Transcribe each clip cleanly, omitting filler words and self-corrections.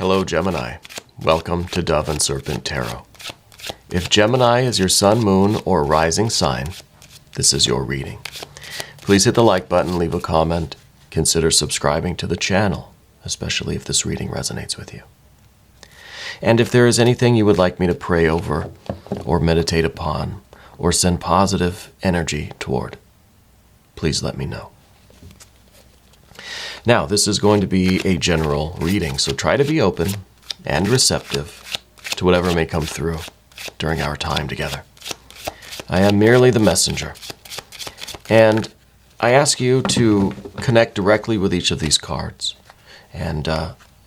Hello, Gemini. Welcome to Dove and Serpent Tarot. If Gemini is your sun, moon, or rising sign, this is your reading. Please hit the like button, leave a comment, consider subscribing to the channel, especially if this reading resonates with you. And if there is anything you would like me to pray over, or meditate upon, or send positive energy toward, please let me know. Now, this is going to be a general reading, so try to be open and receptive to whatever may come through during our time together. I am merely the messenger, and I ask you to connect directly with each of these cards and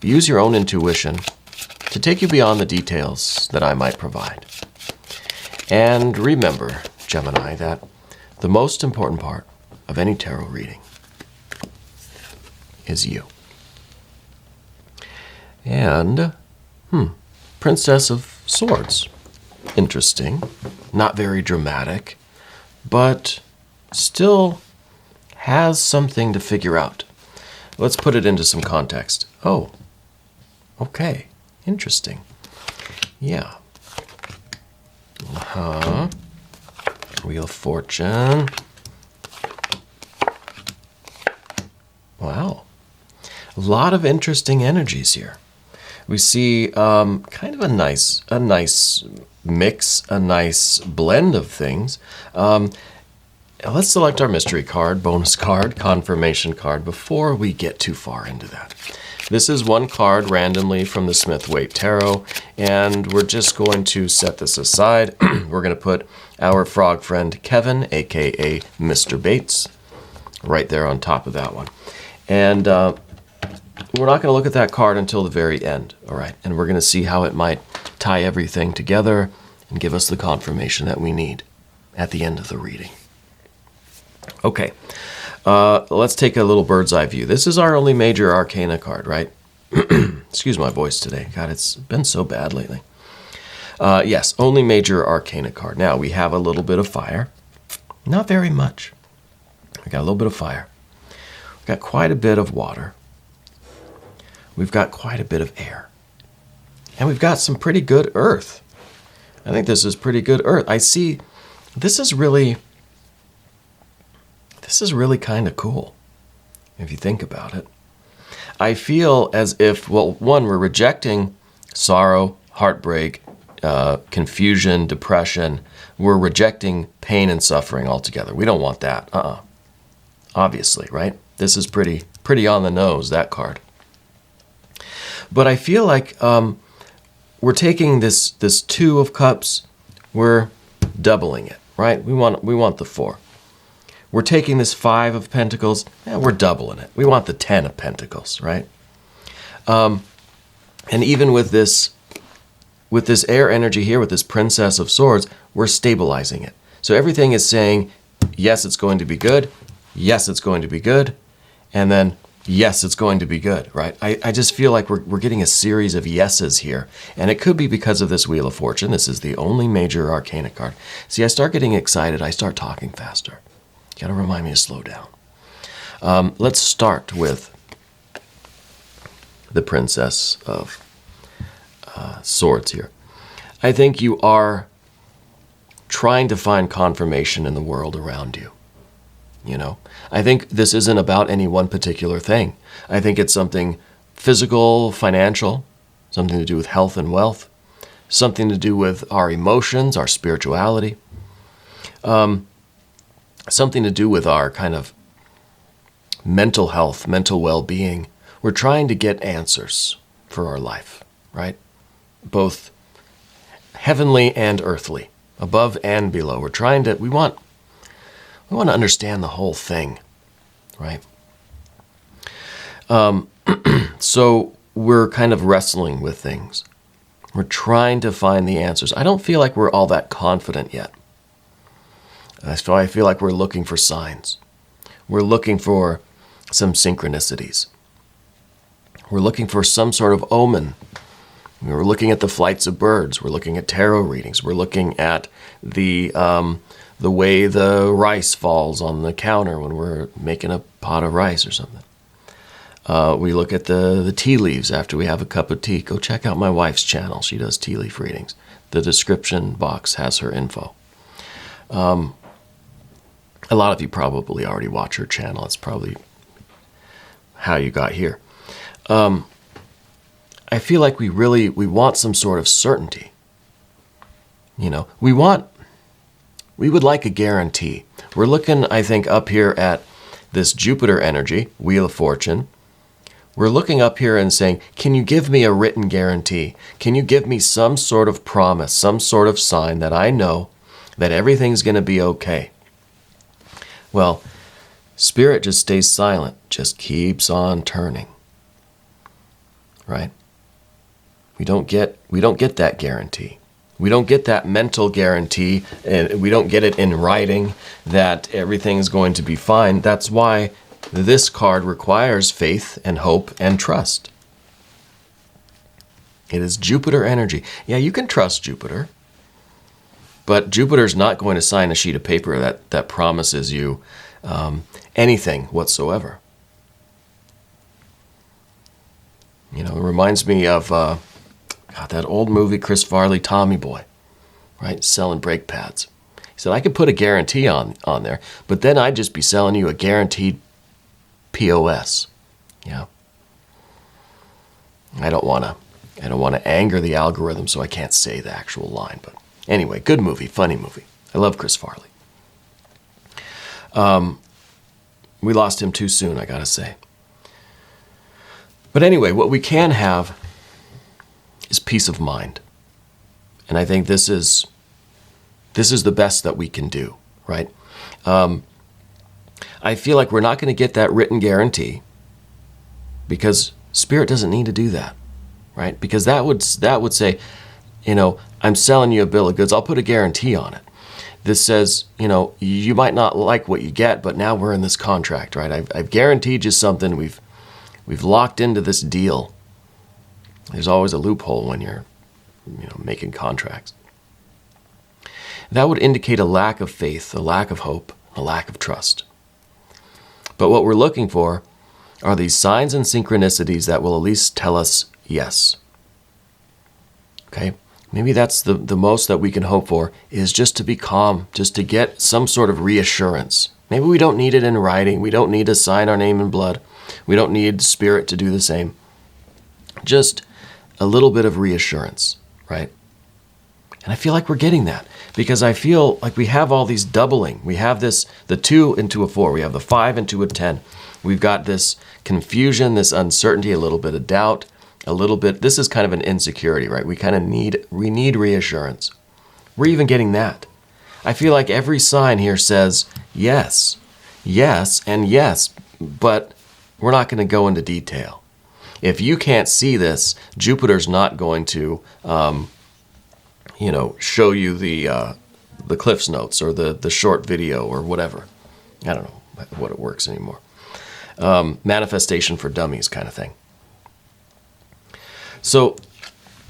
use your own intuition to take you beyond the details that I might provide. And remember, Gemini, that the most important part of any tarot reading is you. And, Princess of Swords. Interesting. Not very dramatic, but still has something to figure out. Let's put it into some context. Oh, okay. Interesting. Yeah. Wheel of Fortune. Wow. A lot of interesting energies here. We see kind of a nice mix, a nice blend of things. Let's select our mystery card, bonus card, confirmation card before we get too far into that. This is one card randomly from the Smith-Waite Tarot, and we're just going to set this aside. We're going to put our frog friend Kevin, aka Mr. Bates, right there on top of that one. And we're not going to look at that card until the very end, all right? And we're going to see how it might tie everything together and give us the confirmation that we need at the end of the reading. Okay, let's take a little bird's eye view. This is our only major arcana card, right? Excuse my voice today. God, it's been so bad lately. Yes, only major arcana card. Now, we have a little bit of fire. Not very much. We got a little bit of fire. We've got quite a bit of water. We've got quite a bit of air. And we've got some pretty good earth. I think this is pretty good earth. I see this is really kind of cool, if you think about it. I feel as if, well, one, we're rejecting sorrow, heartbreak, confusion, depression. We're rejecting pain and suffering altogether. We don't want that. Obviously, right? This is pretty on the nose, that card. But I feel like we're taking this Two of Cups, we're doubling it, right? We want the 4. We're taking this 5 of Pentacles, we're doubling it. We want the 10 of Pentacles, right? And even with this air energy here, with this Princess of Swords, we're stabilizing it. So everything is saying, yes, it's going to be good. Yes, it's going to be good. And then, yes, it's going to be good, right? I just feel like we're getting a series of yeses here. And it could be because of this Wheel of Fortune. This is the only major arcana card. See, I start getting excited. I start talking faster. You got to remind me to slow down. Let's start with the Princess of Swords here. I think you are trying to find confirmation in the world around you. You know, I think this isn't about any one particular thing. I think it's something physical, financial, something to do with health and wealth, something to do with our emotions, our spirituality, something to do with our kind of mental health, mental well-being. We're trying to get answers for our life, right? Both heavenly and earthly, above and below. We want to understand the whole thing, right? So we're kind of wrestling with things. We're trying to find the answers. I don't feel like we're all that confident yet. I feel like we're looking for signs. We're looking for some synchronicities. We're looking for some sort of omen. We're looking at the flights of birds. We're looking at tarot readings. We're looking at the way the rice falls on the counter when we're making a pot of rice or something. We look at the tea leaves after we have a cup of tea. Go check out my wife's channel. She does tea leaf readings. The description box has her info. A lot of you probably already watch her channel. It's probably how you got here. I feel like we want some sort of certainty. You know, we would like a guarantee. We're looking, I think, up here at this Jupiter energy, Wheel of Fortune. We're looking up here and saying, can you give me a written guarantee? Can you give me some sort of promise, some sort of sign that I know that everything's going to be okay? Well, Spirit just stays silent, just keeps on turning. Right? We don't get that guarantee. We don't get that mental guarantee, and we don't get it in writing that everything's going to be fine. That's why this card requires faith and hope and trust. It is Jupiter energy. Yeah, you can trust Jupiter, but Jupiter's not going to sign a sheet of paper that promises you anything whatsoever. You know, it reminds me of that old movie, Chris Farley, Tommy Boy, right? Selling brake pads. He said, I could put a guarantee on there, but then I'd just be selling you a guaranteed POS. Yeah. I don't want to anger the algorithm, so I can't say the actual line. But anyway, good movie, funny movie. I love Chris Farley. We lost him too soon, I gotta say. But anyway, what we can have is peace of mind. And I think this is the best that we can do, right? I feel like we're not going to get that written guarantee because Spirit doesn't need to do that, right? Because that would say, you know, I'm selling you a bill of goods. I'll put a guarantee on it. This says, you know, you might not like what you get, but now we're in this contract, right? I've guaranteed you something. We've locked into this deal. There's always a loophole when you're, you know, making contracts. That would indicate a lack of faith, a lack of hope, a lack of trust. But what we're looking for are these signs and synchronicities that will at least tell us yes. Okay? Maybe that's the most that we can hope for, is just to be calm, just to get some sort of reassurance. Maybe we don't need it in writing. We don't need to sign our name in blood. We don't need Spirit to do the same. Just a little bit of reassurance, right? And I feel like we're getting that because I feel like we have all these doubling. We have this, the 2 into a 4. We have the 5 into a 10. We've got this confusion, this uncertainty, a little bit of doubt, a little bit. This is kind of an insecurity, right? We need reassurance. We're even getting that. I feel like every sign here says yes, yes, and yes, but we're not going to go into detail. If you can't see this, Jupiter's not going to, show you the Cliff's Notes or the short video or whatever. I don't know what it works anymore. Manifestation for dummies kind of thing. So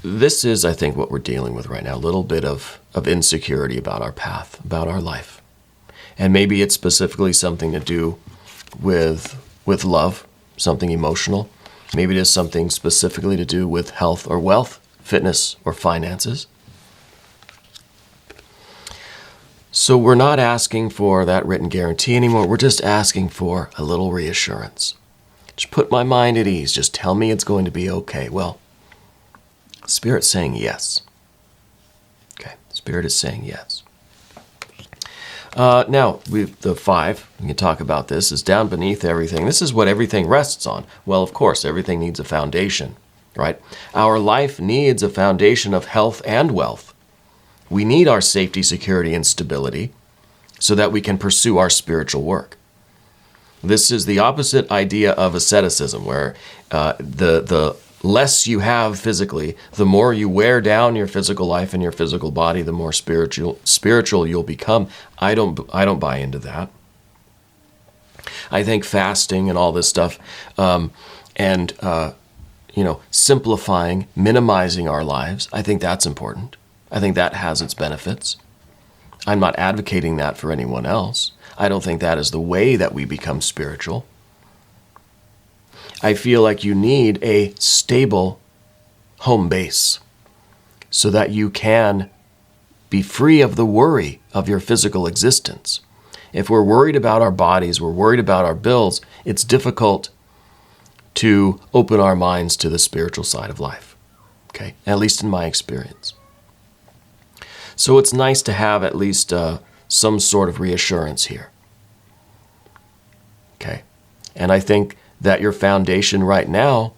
this is, I think, what we're dealing with right now. A little bit of insecurity about our path, about our life. And maybe it's specifically something to do with love, something emotional. Maybe it is something specifically to do with health or wealth, fitness or finances. So we're not asking for that written guarantee anymore. We're just asking for a little reassurance. Just put my mind at ease. Just tell me it's going to be okay. Well, Spirit's saying yes. Okay, Spirit is saying yes. Now, the 5, we can talk about this, is down beneath everything. This is what everything rests on. Well, of course, everything needs a foundation, right? Our life needs a foundation of health and wealth. We need our safety, security, and stability so that we can pursue our spiritual work. This is the opposite idea of asceticism, where the less you have physically, the more you wear down your physical life and your physical body, the more spiritual you'll become. I don't buy into that. I think fasting and all this stuff, simplifying, minimizing our lives, I think that's important. I think that has its benefits. I'm not advocating that for anyone else. I don't think that is the way that we become spiritual. I feel like you need a stable home base so that you can be free of the worry of your physical existence. If we're worried about our bodies, we're worried about our bills, it's difficult to open our minds to the spiritual side of life, okay? At least in my experience. So it's nice to have at least some sort of reassurance here, okay? And I think that your foundation right now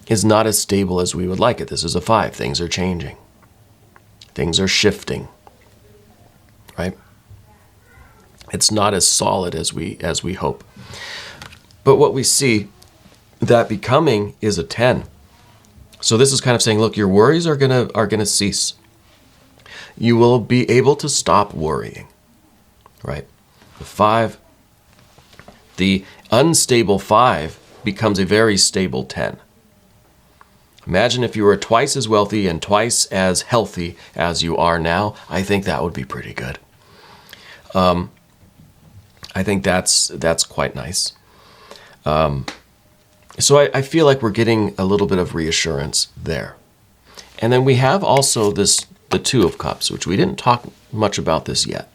is not as stable as we would like it. This is a 5. Things are changing. Things are shifting, right? It's not as solid as we hope. But what we see that becoming is a 10. So this is kind of saying, look, your worries are gonna cease. You will be able to stop worrying, right? The 5, the unstable 5 becomes a very stable 10. Imagine if you were twice as wealthy and twice as healthy as you are now. I think that would be pretty good. I think that's quite nice. So I feel like we're getting a little bit of reassurance there. And then we have also the 2 of Cups, which we didn't talk much about this yet.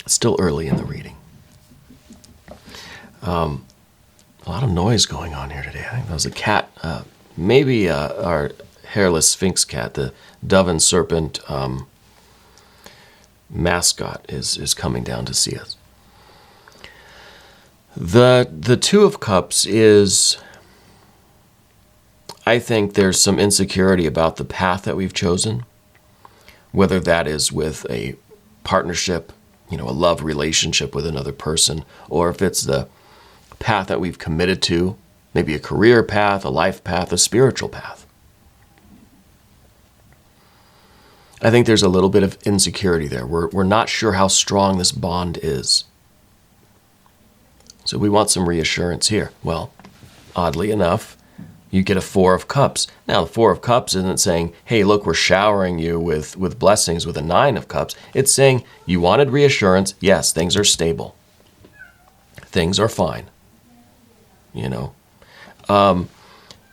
It's still early in the reading. A lot of noise going on here today. I think that was a cat, maybe our hairless Sphinx cat, the dove and serpent mascot is coming down to see us. The 2 of Cups is, I think there's some insecurity about the path that we've chosen, whether that is with a partnership, a love relationship with another person, or if it's the path that we've committed to, maybe a career path, a life path, a spiritual path. I think there's a little bit of insecurity there. We're not sure how strong this bond is. So we want some reassurance here. Well, oddly enough, you get a 4 of Cups. Now, the 4 of Cups isn't saying, hey, look, we're showering you with blessings with a 9 of Cups. It's saying you wanted reassurance. Yes, things are stable. Things are fine.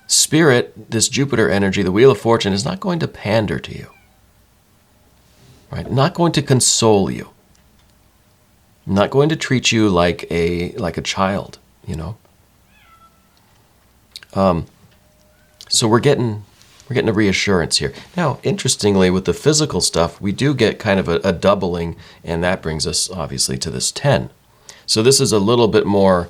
Spirit, this Jupiter energy, the Wheel of Fortune, is not going to pander to you. Right? Not going to console you. Not going to treat you like a child, So we're getting a reassurance here. Now, interestingly, with the physical stuff, we do get kind of a doubling, and that brings us obviously to this 10. So this is a little bit more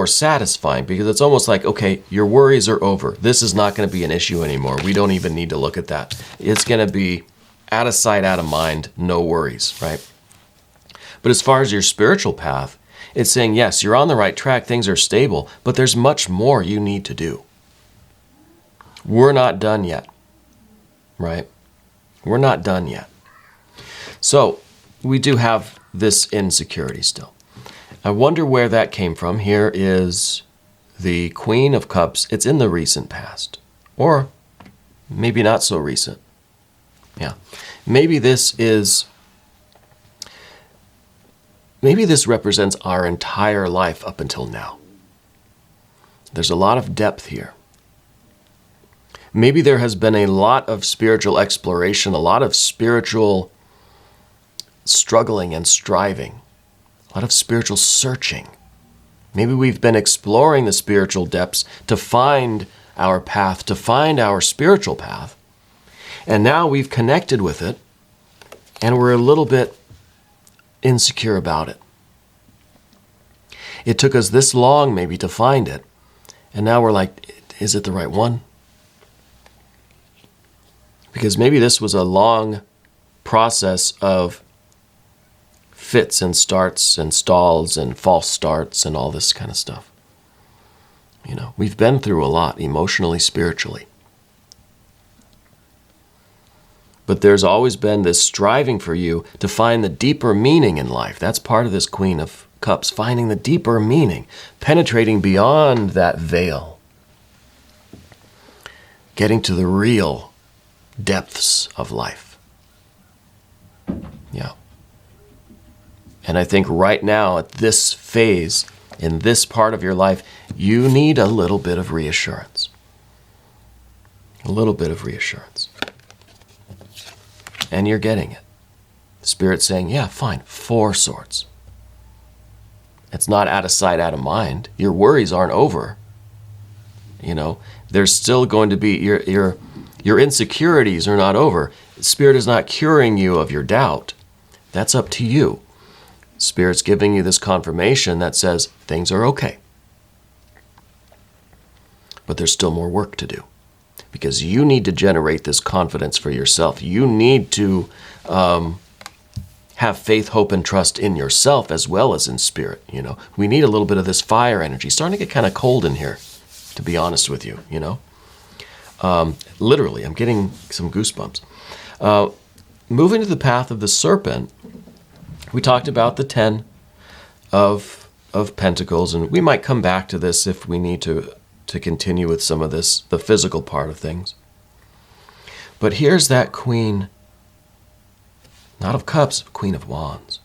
satisfying, because it's almost like, okay, your worries are over. This is not going to be an issue anymore. We don't even need to look at that. It's going to be out of sight, out of mind, no worries, right? But as far as your spiritual path, it's saying, yes, you're on the right track, things are stable, but there's much more you need to do. We're not done yet, right? We're not done yet. So we do have this insecurity still. I wonder where that came from. Here is the Queen of Cups. It's in the recent past, or maybe not so recent. Yeah, maybe this represents our entire life up until now. There's a lot of depth here. Maybe there has been a lot of spiritual exploration, a lot of spiritual struggling and striving, a lot of spiritual searching. Maybe we've been exploring the spiritual depths to find our path, to find our spiritual path. And now we've connected with it, and we're a little bit insecure about it. It took us this long maybe to find it, and now we're like, is it the right one? Because maybe this was a long process of fits and starts and stalls and false starts and all this kind of stuff. We've been through a lot emotionally, spiritually. But there's always been this striving for you to find the deeper meaning in life. That's part of this Queen of Cups, finding the deeper meaning, penetrating beyond that veil, getting to the real depths of life. Yeah. And I think right now at this phase in this part of your life, you need a little bit of reassurance. A little bit of reassurance. And you're getting it. Spirit's saying, yeah, fine, 4 swords. It's not out of sight, out of mind. Your worries aren't over. You know, there's still going to be, your insecurities are not over. Spirit is not curing you of your doubt. That's up to you. Spirit's giving you this confirmation that says things are okay. But there's still more work to do. Because you need to generate this confidence for yourself. You need to have faith, hope, and trust in yourself as well as in Spirit. You know, we need a little bit of this fire energy. It's starting to get kind of cold in here, to be honest with you. You know, literally, I'm getting some goosebumps. Moving to the path of the serpent, we talked about the 10 of Pentacles, and we might come back to this if we need to continue with some of this, the physical part of things. But here's that Queen, not of Cups, Queen of Wands.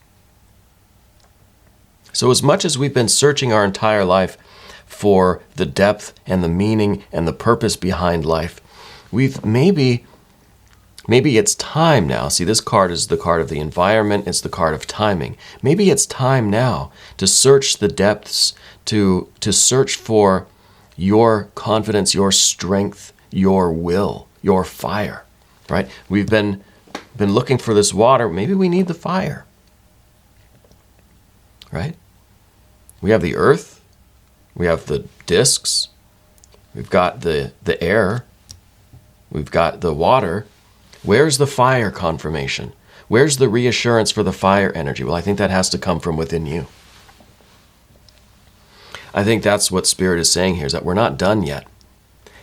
So as much as we've been searching our entire life for the depth and the meaning and the purpose behind life, we've maybe it's time now. See, this card is the card of the environment. It's the card of timing. Maybe it's time now to search the depths, to search for your confidence, your strength, your will, your fire, right? We've been looking for this water. Maybe we need the fire, right? We have the earth. We have the discs. We've got the air. We've got the water. Where's the fire confirmation? Where's the reassurance for the fire energy? Well, I think that has to come from within you. I think that's what Spirit is saying here, is that we're not done yet.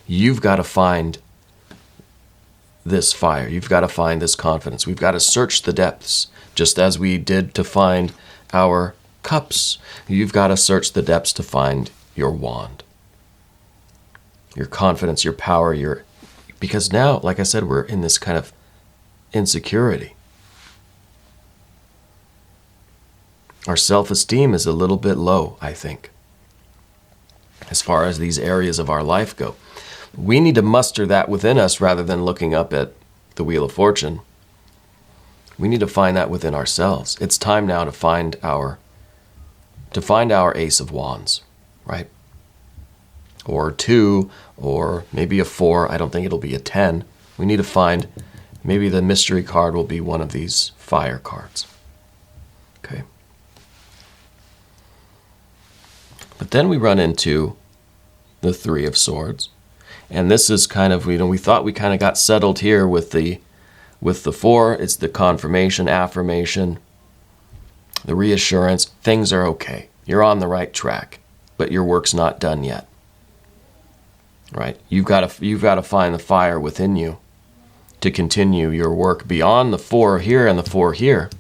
You've got to find this fire. You've got to find this confidence. We've got to search the depths, just as we did to find our cups. You've got to search the depths to find your wand, your confidence, your power, because now, like I said, we're in this kind of insecurity. Our self-esteem is a little bit low, I think, as far as these areas of our life go. We need to muster that within us rather than looking up at the Wheel of Fortune. We need to find that within ourselves. It's time now to find our Ace of Wands, right? Or 2, or maybe a 4. I don't think it'll be a 10. We need to find, maybe the mystery card will be one of these fire cards. Okay. But then we run into the 3 of Swords. And this is kind of, we thought we kind of got settled here with the 4. It's the confirmation, affirmation, the reassurance. Things are okay. You're on the right track, but your work's not done yet. Right? You've got to find the fire within you to continue your work beyond the 4 here and the 4 here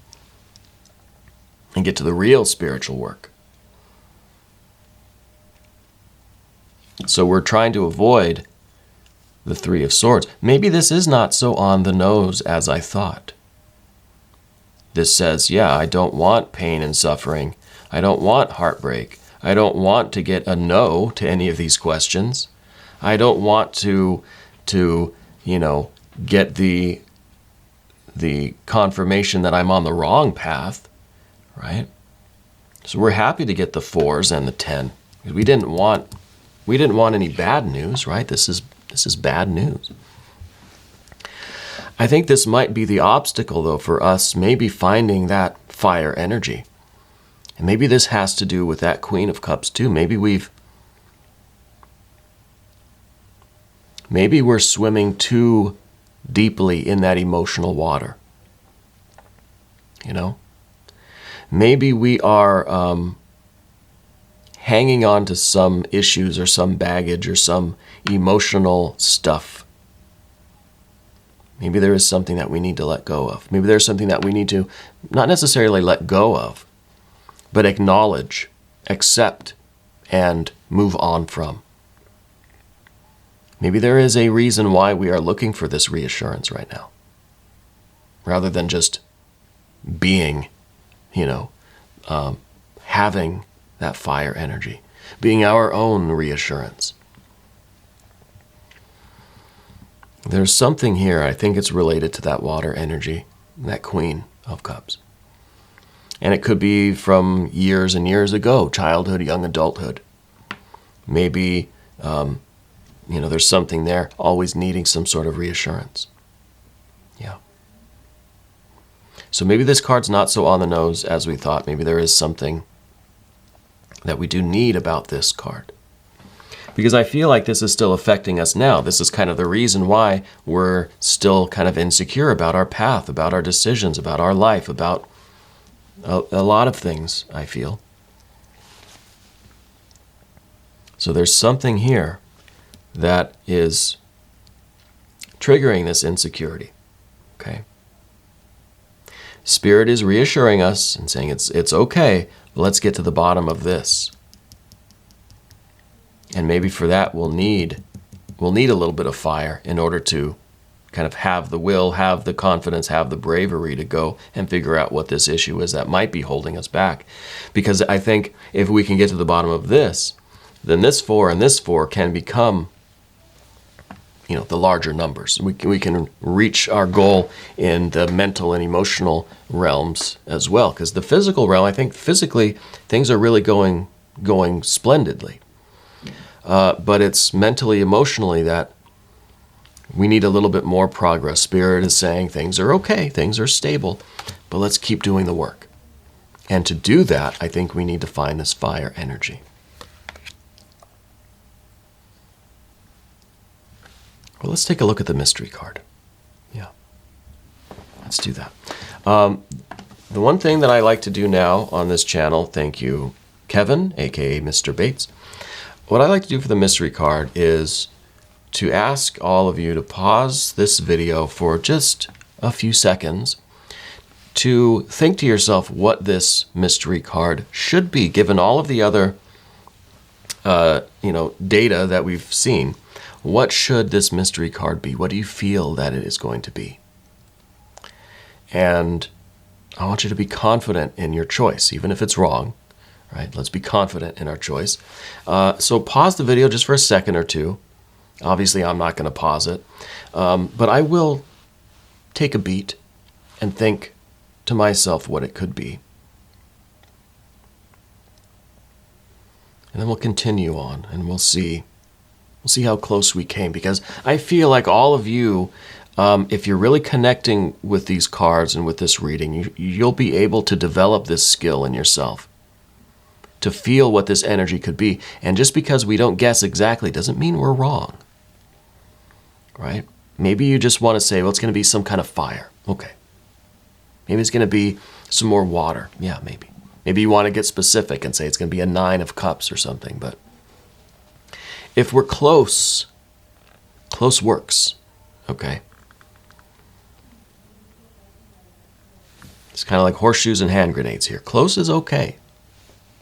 and get to the real spiritual work. So we're trying to avoid the 3 of Swords. Maybe this is not so on the nose as I thought. This says, yeah, I don't want pain and suffering. I don't want heartbreak. I don't want to get a no to any of these questions. I don't want to get the confirmation that I'm on the wrong path, right? So we're happy to get the 4s and the 10. We didn't want any bad news, right? This is bad news. I think this might be the obstacle, though, for us maybe finding that fire energy. And maybe this has to do with that Queen of Cups, too. Maybe we're swimming too deeply in that emotional water. Maybe we are hanging on to some issues or some baggage or some emotional stuff. Maybe there is something that we need to let go of. Maybe there's something that we need to not necessarily let go of, but acknowledge, accept, and move on from. Maybe there is a reason why we are looking for this reassurance right now, rather than just being, having that fire energy, being our own reassurance. There's something here, I think it's related to that water energy, that Queen of Cups. And it could be from years and years ago, childhood, young adulthood. Maybe, there's something there, always needing some sort of reassurance. Yeah. So maybe this card's not so on the nose as we thought. Maybe there is something that we do need about this card. Because I feel like this is still affecting us now. This is kind of the reason why we're still kind of insecure about our path, about our decisions, about our life, about a lot of things, I feel. So there's something here that is triggering this insecurity, okay? Spirit is reassuring us and saying it's okay, but let's get to the bottom of this. And maybe for that we'll need a little bit of fire in order to kind of have the will, have the confidence, have the bravery to go and figure out what this issue is that might be holding us back. Because I think if we can get to the bottom of this, then this 4 and this 4 can become, the larger numbers. We can reach our goal in the mental and emotional realms as well. Because the physical realm, I think physically things are really going splendidly. But it's mentally, emotionally that we need a little bit more progress. Spirit is saying things are okay, things are stable, but let's keep doing the work. And to do that, I think we need to find this fire energy. Well, let's take a look at the mystery card. Yeah, let's do that. The one thing that I like to do now on this channel, thank you, Kevin, aka Mr. Bates. What I like to do for the mystery card is to ask all of you to pause this video for just a few seconds to think to yourself what this mystery card should be, given all of the other data that we've seen. What should this mystery card be? What do you feel that it is going to be? And I want you to be confident in your choice, even if it's wrong. Right? Let's be confident in our choice. So pause the video just for a second or two. Obviously, I'm not going to pause it. But I will take a beat and think to myself what it could be. And then we'll continue on and we'll see how close we came. Because I feel like all of you, if you're really connecting with these cards and with this reading, you'll be able to develop this skill in yourself, to feel what this energy could be. And just because we don't guess exactly doesn't mean we're wrong, right? Maybe you just want to say, well, it's going to be some kind of fire. Okay. Maybe it's going to be some more water. Yeah, maybe. Maybe you want to get specific and say it's going to be a 9 of cups or something. But if we're close works, okay? It's kind of like horseshoes and hand grenades here. Close is okay.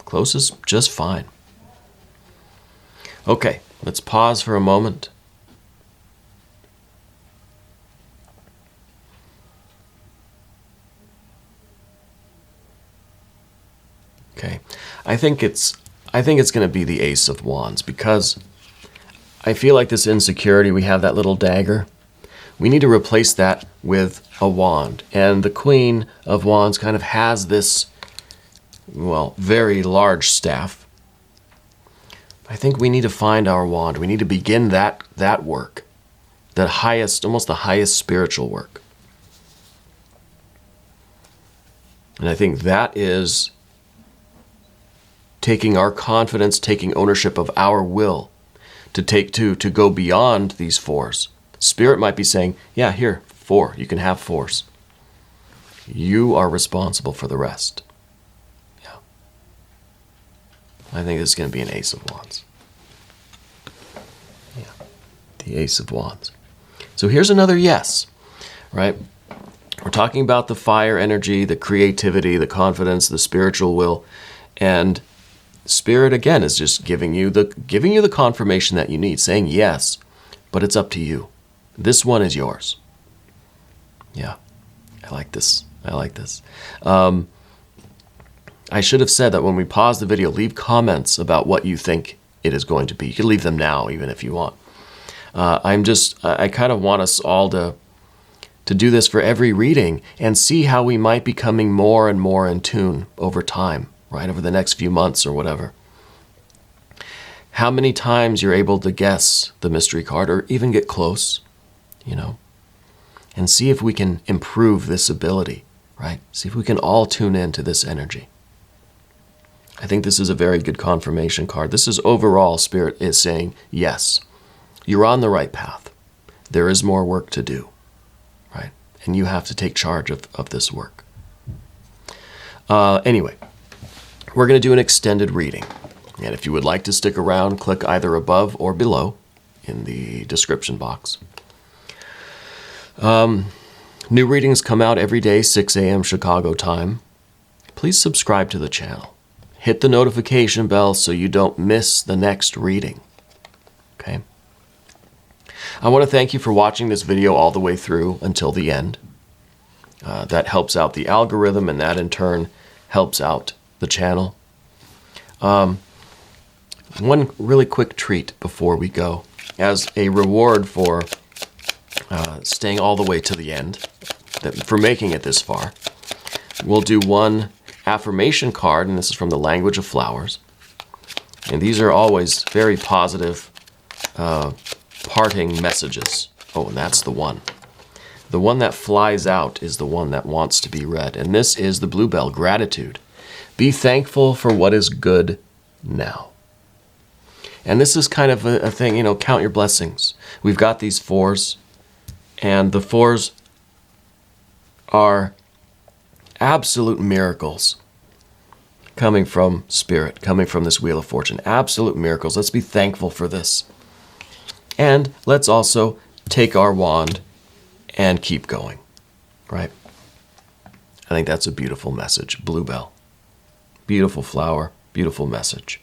Close is just fine. Okay, let's pause for a moment. Okay, I think it's going to be the Ace of Wands, because I feel like this insecurity, we have that little dagger. We need to replace that with a wand. And the Queen of Wands kind of has this, very large staff. I think we need to find our wand. We need to begin that work, almost the highest spiritual work. And I think that is taking our confidence, taking ownership of our will, to go beyond these 4s. Spirit might be saying, yeah, here, 4, you can have 4s. You are responsible for the rest. Yeah. I think this is going to be an Ace of Wands. Yeah, the Ace of Wands. So here's another yes, right? We're talking about the fire energy, the creativity, the confidence, the spiritual will, and Spirit, again, is just giving you the confirmation that you need, saying yes, but it's up to you. This one is yours. Yeah, I like this. I I should have said that when we pause the video, leave comments about what you think it is going to be. You can leave them now, even if you want. I kind of want us all to do this for every reading and see how we might be becoming more and more in tune over time, right? Over the next few months or whatever. How many times you're able to guess the mystery card or even get close, you know, and see if we can improve this ability, right? See if we can all tune into this energy. I think this is a very good confirmation card. This is overall, Spirit is saying, yes, you're on the right path. There is more work to do, right? And you have to take charge of this work. Anyway, we're going to do an extended reading. And if you would like to stick around, click either above or below in the description box. New readings come out every day, 6 a.m. Chicago time. Please subscribe to the channel. Hit the notification bell so you don't miss the next reading. Okay? I want to thank you for watching this video all the way through until the end. That helps out the algorithm, and that in turn helps out the channel. One really quick treat before we go. As a reward for staying all the way to the end, for making it this far, we'll do one affirmation card, and this is from the Language of Flowers. And these are always very positive parting messages. Oh, and that's the one. The one that flies out is the one that wants to be read. And this is the Bluebell, Gratitude. Be thankful for what is good now. And this is kind of a thing, you know, count your blessings. We've got these fours, and the fours are absolute miracles coming from Spirit, coming from this Wheel of Fortune. Absolute miracles. Let's be thankful for this. And let's also take our wand and keep going, right? I think that's a beautiful message. Bluebell. Beautiful flower, beautiful message.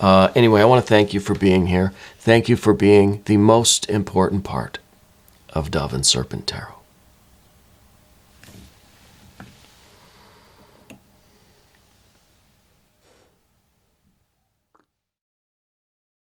Anyway, I want to thank you for being here. Thank you for being the most important part of Dove and Serpent Tarot.